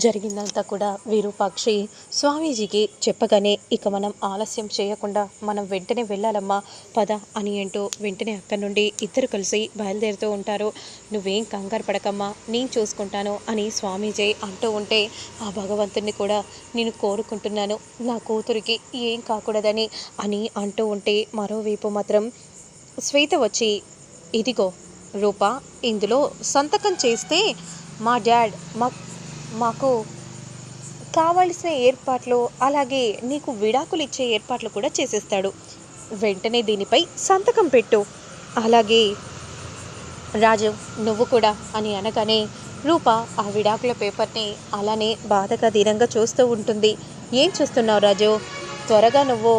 జరిగిందంతా కూడా విరూపాక్షి స్వామీజీకి చెప్పగానే ఇక మనం ఆలస్యం చేయకుండా మనం వెంటనే వెళ్ళాలమ్మా పద అని అంటూ వెంటనే అక్కడి నుండి ఇద్దరు కలిసి బయలుదేరుతూ ఉంటారు. నువ్వేం కంగారు పడకమ్మా, నేను చూసుకుంటాను అని స్వామీజీ అంటూ ఉంటే ఆ భగవంతుని కూడా నేను కోరుకుంటున్నాను నా కూతురికి ఏం కాకూడదని అని అంటూ ఉంటే మరోవైపు మాత్రం శ్వేత వచ్చి ఇదిగో రూపా, ఇందులో సంతకం చేస్తే మా డాడ్ మాకు కావలసిన ఏర్పాట్లు అలాగే నీకు విడాకులు ఇచ్చే ఏర్పాట్లు కూడా చేసేస్తాడు. వెంటనే దీనిపై సంతకం పెట్టు. అలాగే రాజు నువ్వు కూడా అని అనగానే రూప ఆ విడాకుల పేపర్ని అలానే బాధగా దీనంగా చూస్తూ ఉంటుంది. ఏం చూస్తున్నావు రాజు? త్వరగా నువ్వు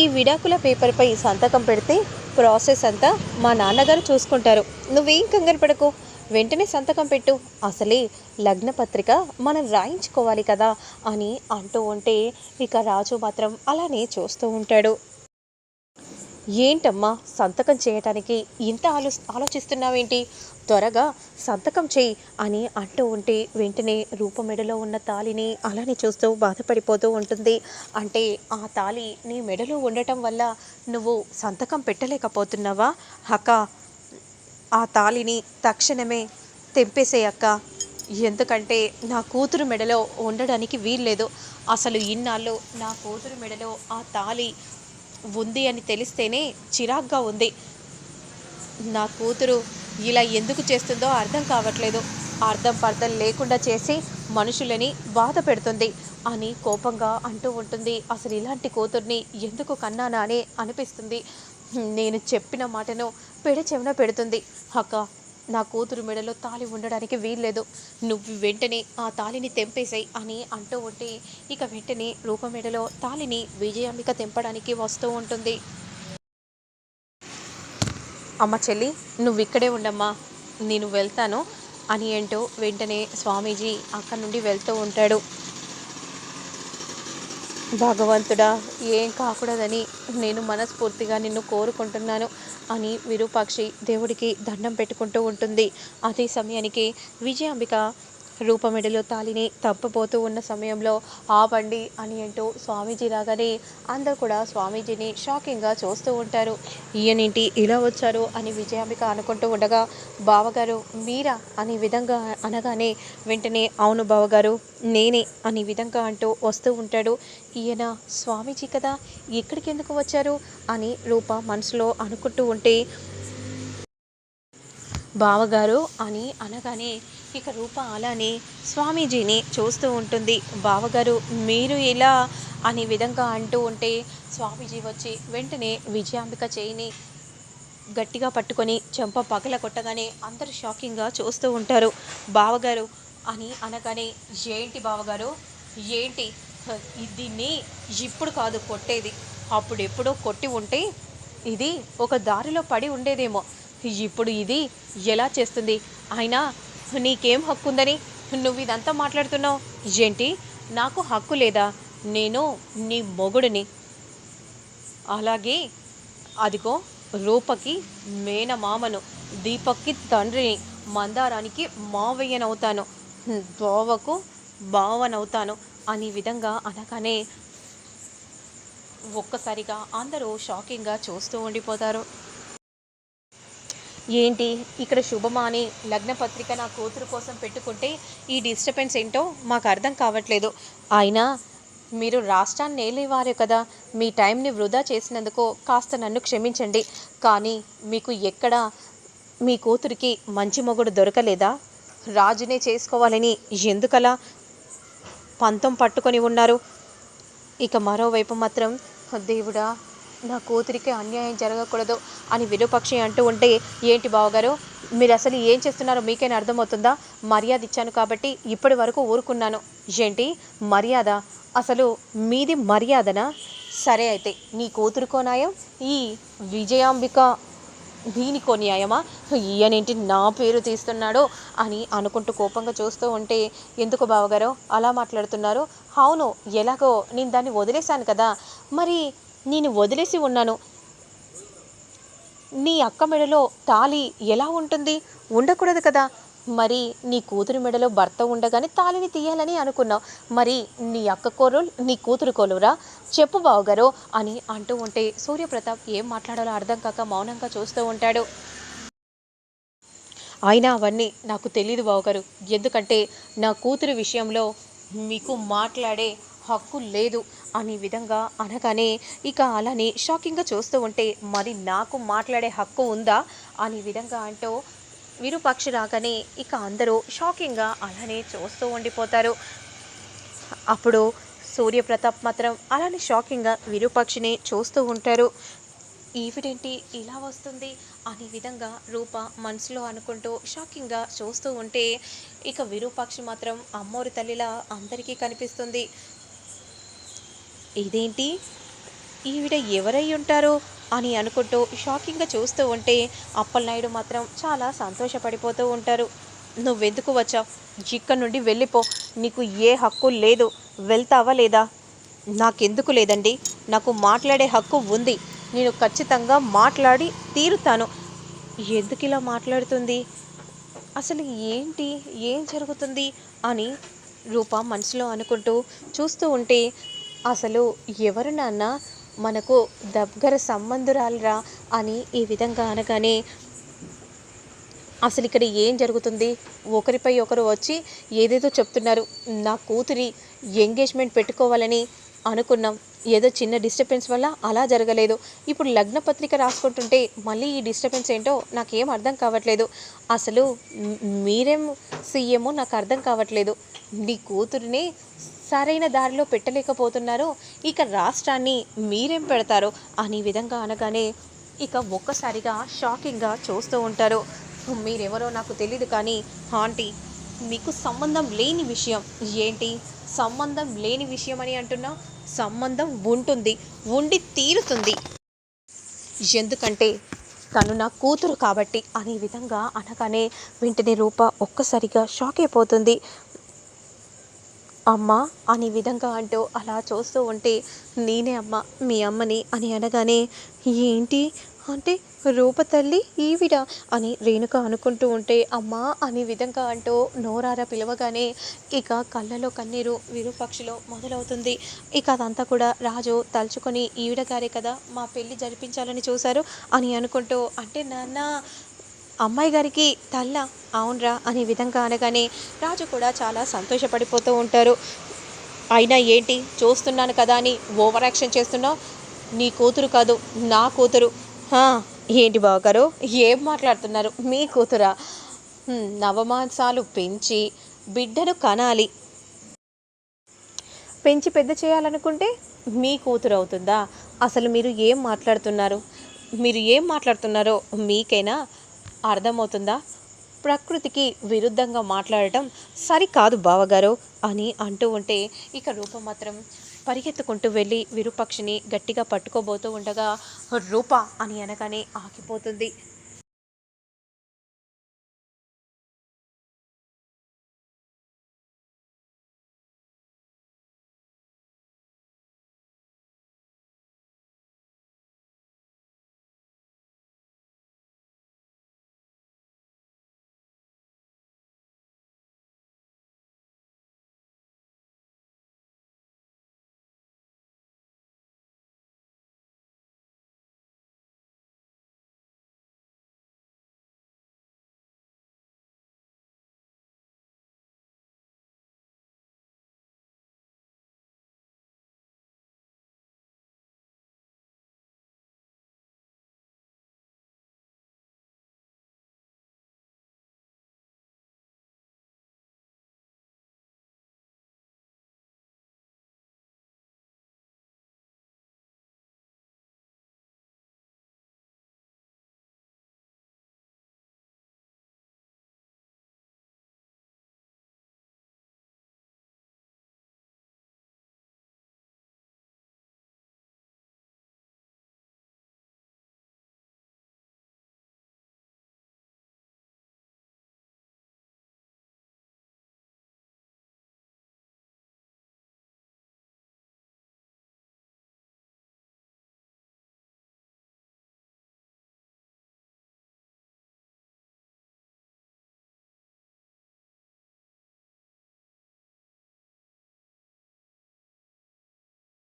ఈ విడాకుల పేపర్పై సంతకం పెడితే ప్రాసెస్ అంతా మా నాన్నగారు చూసుకుంటారు. నువ్వేం కంగారు పడకు, వెంటనే సంతకం పెట్టు. అసలే లగ్నపత్రిక మనం రాయించుకోవాలి కదా అని అంటూ ఉంటే ఇక రాజు మాత్రం అలానే చూస్తూ ఉంటాడు. ఏంటమ్మా సంతకం చేయటానికి ఇంత ఆలోచిస్తున్నావేంటి? త్వరగా సంతకం చేయి అని అంటూ ఉంటే వెంటనే రూపమెడలో ఉన్న తాళిని అలానే చూస్తూ బాధపడిపోతూ ఉంటుంది. అంటే ఆ తాళి నీ మెడలో ఉండటం వల్ల నువ్వు సంతకం పెట్టలేకపోతున్నావా అక్క? ఆ తాళిని తక్షణమే తెంపేసే అక్క, ఎందుకంటే నా కూతురు మెడలో ఉండడానికి వీల్లేదు. అసలు ఇన్నాళ్ళు నా కూతురు మెడలో ఆ తాళి ఉంది అని తెలిస్తేనే చిరాగ్గా ఉంది. నా కూతురు ఇలా ఎందుకు చేస్తుందో అర్థం కావట్లేదు. అర్థం పర్థం లేకుండా చేసి మనుషులని బాధ పెడుతుంది అని కోపంగా అంటూ ఉంటుంది. అసలు ఇలాంటి కూతుర్ని ఎందుకు కన్నానా అని అనిపిస్తుంది. నేను చెప్పిన మాటను చెవిన పెడుతుంది. అక్క, నా కూతురు మెడలో తాళి ఉండడానికి వీల్లేదు. నువ్వు వెంటనే ఆ తాళిని తెంపేసాయి అని అంటూ ఉంటే ఇక వెంటనే రూప మెడలో తాళిని విజయాంబిక తెంపడానికి వస్తూ ఉంటుంది. అమ్మ చెల్లి, నువ్వు ఇక్కడే ఉండమ్మా, నేను వెళ్తాను అని అంటూ వెంటనే స్వామీజీ అక్కడి నుండి వెళ్తూ ఉంటాడు. భగవంతుడా, ఏం కాకూడదని నేను మనస్ఫూర్తిగా నిన్ను కోరుకుంటున్నాను అని విరూపాక్షి దేవుడికి దండం పెట్టుకుంటూ ఉంటుంది. అదే సమయానికి విజయాంబిక రూపమెడలో తాళిని తప్పబోతూ ఉన్న సమయంలో ఆపండి అని అంటూ స్వామీజీ రాగానే అందరూ కూడా స్వామీజీని షాకింగ్గా చూస్తూ ఉంటారు. ఈయనేంటి ఇలా వచ్చారు అని విజయాంబిక అనుకుంటూ ఉండగా బావగారు మీరా అనే విధంగా అనగానే వెంటనే అవును బావగారు నేనే అనే విధంగా అంటూ వస్తూ ఉంటాడు. ఈయన స్వామీజీ కదా, ఇక్కడికి ఎందుకు వచ్చారు అని రూప మనసులో అనుకుంటూ ఉంటే బావగారు అని అనగానే ఇక రూప అలానే స్వామీజీని చూస్తూ ఉంటుంది. బావగారు మీరు ఇలా అనే విధంగా అంటూ ఉంటే స్వామీజీ వచ్చి వెంటనే విజయాంబిక చేయిని గట్టిగా పట్టుకొని చెంప పగల కొట్టగానే అందరూ షాకింగ్గా చూస్తూ ఉంటారు. బావగారు అని అనగానే ఏంటి బావగారు ఏంటి, దీన్ని ఇప్పుడు కాదు కొట్టేది, అప్పుడు ఎప్పుడో కొట్టి ఉంటే ఇది ఒక దారిలో పడి ఉండేదేమో, ఇప్పుడు ఇది ఎలా చేస్తుంది? అయినా నీకేం హక్కు ఉందని నువ్వు ఇదంతా మాట్లాడుతున్నావు? ఏంటి, నాకు హక్కు లేదా? నేను నీ మొగుడిని, అలాగే అదిగో రూపకి మేనమామను, దీపక్కి తండ్రిని, మందారానికి మావయ్యనవుతాను, దోవకు బావనవుతాను అనే విధంగా అనగానే ఒక్కసారిగా అందరూ షాకింగ్గా చూస్తూ ఉండిపోతారు. ఏంటి ఇక్కడ శుభమా అని లగ్నపత్రిక నా కూతురు కోసం పెట్టుకుంటే ఈ డిస్టర్బెన్స్ ఏంటో మాకు అర్థం కావట్లేదు. అయినా మీరు రాష్ట్రాన్ని ఏలేవారు కదా, మీ టైంని వృధా చేసినందుకు కాస్త నన్ను క్షమించండి. కానీ మీకు ఎక్కడ మీ కూతురికి మంచి మొగుడు దొరకలేదా? రాజునే చేసుకోవాలని ఎందుకలా పంతం పట్టుకొని ఉన్నారు? ఇక మరోవైపు మాత్రం దేవుడా, నా కూతురికి అన్యాయం జరగకూడదు అని విరూపాక్షి అంటూ ఉంటే ఏంటి బావగారు మీరు అసలు ఏం చేస్తున్నారో మీకైనా అర్థమవుతుందా? మర్యాద ఇచ్చాను కాబట్టి ఇప్పటి వరకు ఊరుకున్నాను. ఏంటి మర్యాద? అసలు మీది మర్యాదనా? సరే అయితే నీ కూతురుకో న్యాయం, ఈ విజయాంబిక దీనికో న్యాయమా? ఈయనేంటి నా పేరు తీస్తున్నాడో అని అనుకుంటూ కోపంగా చూస్తూ ఉంటే ఎందుకు బావగారు అలా మాట్లాడుతున్నారు? అవును, ఎలాగో నేను దాన్ని వదిలేశాను కదా, మరి నేను వదిలేసి ఉన్నాను. నీ అక్క మెడలో తాళి ఎలా ఉంటుంది? ఉండకూడదు కదా. మరి నీ కూతురి మెడలో భర్త ఉండగానే తాళిని తీయాలని అనుకున్నావు. మరి నీ అక్క కోరు నీ కూతురు కోలురా చెప్పు బావగారు అని అంటూ ఉంటే సూర్యప్రతాప్ ఏం మాట్లాడాలో అర్థం కాక మౌనంగా చూస్తూ ఉంటాడు. అయినా అవన్నీ నాకు తెలీదు బావగారు. ఎందుకంటే నా కూతురి విషయంలో మీకు మాట్లాడే హక్కు లేదు అనే విధంగా అనగానే ఇక అలానే షాకింగ్గా చూస్తూ ఉంటే మరి నాకు మాట్లాడే హక్కు ఉందా అనే విధంగా అంటూ విరూపాక్షి రాగానే ఇక అందరూ షాకింగ్గా అలానే చూస్తూ ఉండిపోతారు. అప్పుడు సూర్యప్రతాప్ మాత్రం అలానే షాకింగ్గా విరూపాక్షిని చూస్తూ ఉంటారు. ఈవిడేంటి ఇలా వస్తుంది అనే విధంగా రూప మనసులో అనుకుంటూ షాకింగ్గా చూస్తూ ఉంటే ఇక విరూపాక్షి మాత్రం అమ్మోరి తల్లిలా అందరికీ కనిపిస్తుంది. ఇదేంటి ఈవిడ ఎవరై ఉంటారు అని అనుకుంటూ షాకింగ్గా చూస్తూ ఉంటే అప్పలనాయుడు మాత్రం చాలా సంతోషపడిపోతూ ఉంటారు. నువ్వెందుకు వచ్చావు? ఇక్కడి నుండి వెళ్ళిపో. నీకు ఏ హక్కు లేదు. వెళ్తావా లేదా? నాకెందుకు లేదండి, నాకు మాట్లాడే హక్కు ఉంది. నేను ఖచ్చితంగా మాట్లాడి తీరుతాను. ఎందుకు ఇలా మాట్లాడుతుంది? అసలు ఏంటి, ఏం జరుగుతుంది అని రూప మనసులో అనుకుంటూ చూస్తూ ఉంటే అసలు ఎవరు నాన్న మనకు దగ్గర సంబంధురాలురా అని ఈ విధంగా అనగానే అసలు ఇక్కడ ఏం జరుగుతుంది? ఒకరిపై ఒకరు వచ్చి ఏదేదో చెప్తున్నారు. నా కూతురి ఎంగేజ్మెంట్ పెట్టుకోవాలని అనుకున్నాం. ఏదో చిన్న డిస్టర్బెన్స్ వల్ల అలా జరగలేదు. ఇప్పుడు లగ్న పత్రిక రాసుకుంటుంటే మళ్ళీ ఈ డిస్టర్బెన్స్ ఏంటో నాకేం అర్థం కావట్లేదు. అసలు మీరేం సీఎమో నాకు అర్థం కావట్లేదు. నీ కూతురిని సరైన దారిలో పెట్టలేకపోతున్నారో ఇక రాష్ట్రాన్ని మీరేం పెడతారో అనే విధంగా అనగానే ఇక ఒక్కసారిగా షాకింగ్గా చూస్తూ ఉంటారు. మీరెవరో నాకు తెలీదు కానీ ఆంటీ, మీకు సంబంధం లేని విషయం ఏంటి? సంబంధం లేని విషయం అని అంటున్నా, సంబంధం ఉంటుంది, ఉండి తీరుతుంది. ఎందుకంటే తను నా కూతురు కాబట్టి అనే విధంగా అనగానే వెంటనే రూప ఒక్కసారిగా షాక్ అయిపోతుంది. అమ్మ అనే విధంగా అంటూ అలా చూస్తూ ఉంటే నేనే అమ్మ, మీ అమ్మని అని అనగానే ఏంటి అంటే రూప తల్లి ఈవిడ అని రేణుక అనుకుంటూ ఉంటే అమ్మా అనే విధంగా అంటూ నోరారా పిలవగానే ఇక కళ్ళలో కన్నీరు విరూపాక్షిలో మొదలవుతుంది. ఇక అదంతా కూడా రాజు తలుచుకొని ఈవిడ గారే కదా మా పెళ్ళి జరిపించాలని చూశారు అని అనుకుంటూ అంటే నాన్న అమ్మాయి గారికి తల్ల అవునరా అనే విధంగా అనగానే రాజు కూడా చాలా సంతోషపడిపోతూ ఉంటారు. అయినా ఏంటి చూస్తున్నాను కదా అని ఓవర్ యాక్షన్ చేస్తున్నావు? నీ కూతురు కాదు నా కూతురు. ఏంటి బావగారు ఏం మాట్లాడుతున్నారు? మీ కూతురా? నవమాసాలు పెంచి బిడ్డను కనాలి, పెంచి పెద్ద చేయాలనుకుంటే మీ కూతురు అవుతుందా? అసలు మీరు ఏం మాట్లాడుతున్నారు? మీరు ఏం మాట్లాడుతున్నారో మీకైనా అర్థమవుతుందా? ప్రకృతికి విరుద్ధంగా మాట్లాడటం సరికాదు బావగారు అని అంటూ ఉంటే ఇక రూప మాత్రం పరిగెత్తుకుంటూ వెళ్ళి విరూపాక్షిని గట్టిగా పట్టుకోబోతూ ఉండగా రూప అని అనగానే ఆగిపోతుంది.